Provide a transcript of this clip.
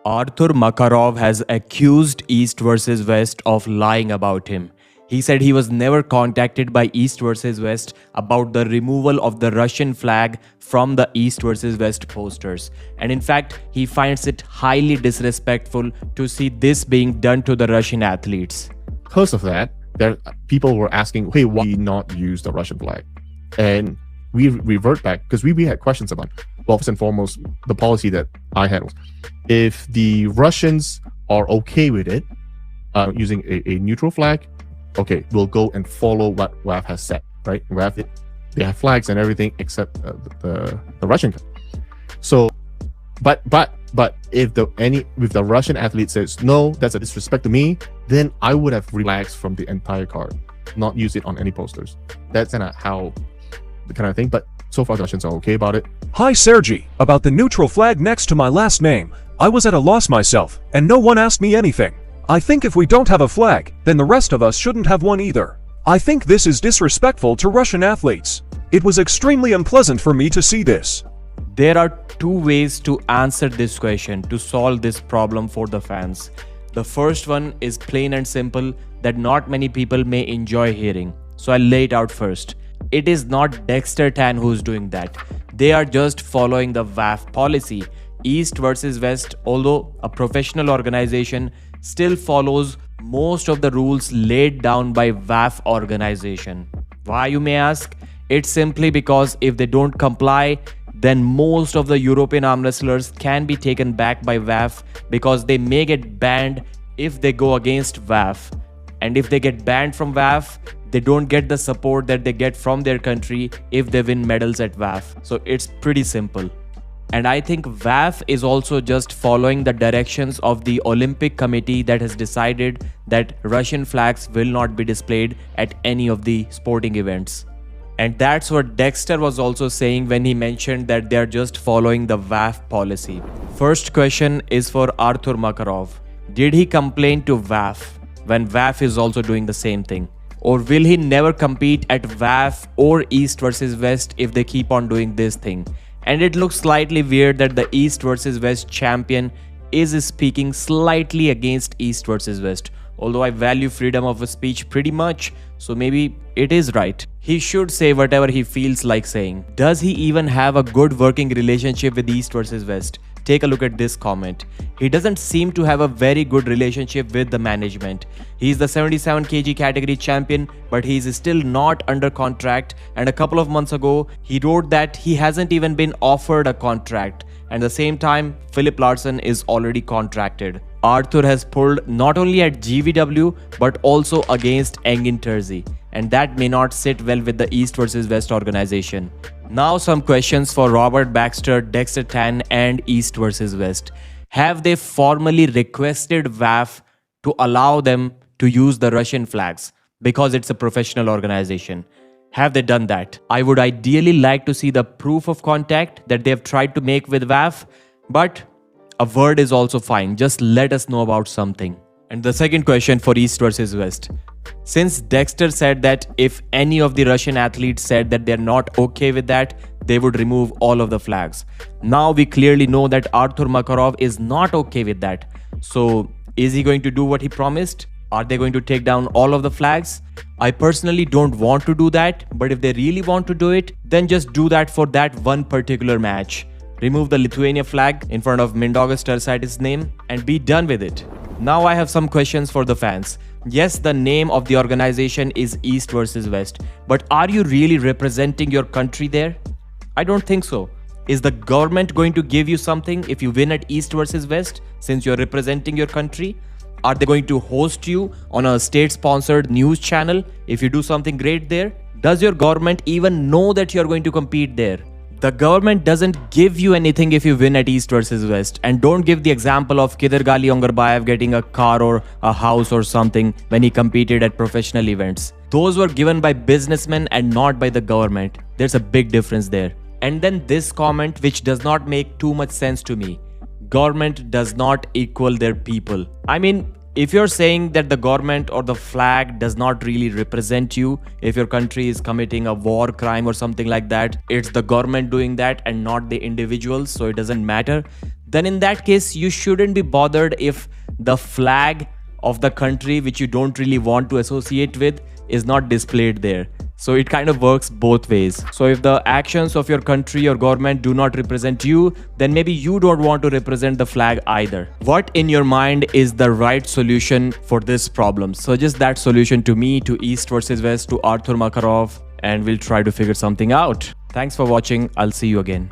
Arthur Makarov has accused East versus West of lying about him. He said he was never contacted by East versus West about the removal of the Russian flag from the East versus West posters. And in fact, he finds it highly disrespectful to see this being done to the Russian athletes. Because of that, people were asking, hey, why not use the Russian flag? And we revert back because we had questions about, well, first and foremost, the policy that I had was, if the Russians are okay with it, using a neutral flag, okay, we'll go and follow what WAF has said, right? WAF, they have flags and everything except the Russian. So, but if the Russian athlete says no, that's a disrespect to me, then I would have relaxed from the entire card, not use it on any posters. That's kind of how the kind of thing. But so far, the Russians are okay about it. Hi, Sergey. About the neutral flag next to my last name, I was at a loss myself, and no one asked me anything. I think if we don't have a flag, then the rest of us shouldn't have one either. I think this is disrespectful to Russian athletes. It was extremely unpleasant for me to see this. There are two ways to answer this question to solve this problem for the fans. The first one is plain and simple that not many people may enjoy hearing. So I'll lay it out first. It is not Dexter Tan who's doing that. They are just following the WAF policy. East versus West, although a professional organization, still follows most of the rules laid down by WAF organization. Why, you may ask? It's simply because if they don't comply, then most of the European arm wrestlers can be taken back by WAF because they may get banned if they go against WAF. And if they get banned from WAF, they don't get the support that they get from their country if they win medals at WAF. So it's pretty simple. And I think WAF is also just following the directions of the Olympic Committee that has decided that Russian flags will not be displayed at any of the sporting events. And that's what Dexter was also saying when he mentioned that they're just following the WAF policy. First question is for Arthur Makarov. Did he complain to WAF when WAF is also doing the same thing? Or will he never compete at WAF or East versus West if they keep on doing this thing? And it looks slightly weird that the East versus West champion is speaking slightly against East versus West. Although I value freedom of speech pretty much, so maybe it is right. He should say whatever he feels like saying. Does he even have a good working relationship with East versus West? Take a look at this comment. He doesn't seem to have a very good relationship with the management. He's the 77 kg category champion, but he's still not under contract. And a couple of months ago, he wrote that he hasn't even been offered a contract. And at the same time, Philip Larson is already contracted. Arthur has pulled not only at GVW, but also against Engin Terzi. And that may not sit well with the East versus West organization. Now some questions for Robert Baxter, Dexter Tan and East versus West. Have they formally requested WAF to allow them to use the Russian flags because it's a professional organization? Have they done that? I would ideally like to see the proof of contact that they have tried to make with WAF, but a word is also fine. Just let us know about something. And the second question for East versus West. Since Dexter said that if any of the Russian athletes said that they're not okay with that, they would remove all of the flags. Now we clearly know that Arthur Makarov is not okay with that. So is he going to do what he promised? Are they going to take down all of the flags? I personally don't want to do that, but if they really want to do it, then just do that for that one particular match. Remove the Lithuania flag in front of Mindaugas Tersaitis' name and be done with it. Now I have some questions for the fans. Yes, the name of the organization is East versus West, but are you really representing your country there? I don't think so. Is the government going to give you something if you win at East versus West since you're representing your country? Are they going to host you on a state-sponsored news channel if you do something great there? Does your government even know that you're going to compete there? The government doesn't give you anything if you win at East versus West. And don't give the example of Kidargali Ongarbayev getting a car or a house or something when he competed at professional events. Those were given by businessmen and not by the government. There's a big difference there. And then this comment, which does not make too much sense to me. Government does not equal their people. I mean, if you're saying that the government or the flag does not really represent you, if your country is committing a war crime or something like that, it's the government doing that and not the individuals, so it doesn't matter, then in that case, you shouldn't be bothered if the flag of the country which you don't really want to associate with is not displayed there. So it kind of works both ways. So if the actions of your country or government do not represent you, then maybe you don't want to represent the flag either. What in your mind is the right solution for this problem? Suggest that solution to me, to East versus West, to Arthur Makarov, and we'll try to figure something out. Thanks for watching. I'll see you again.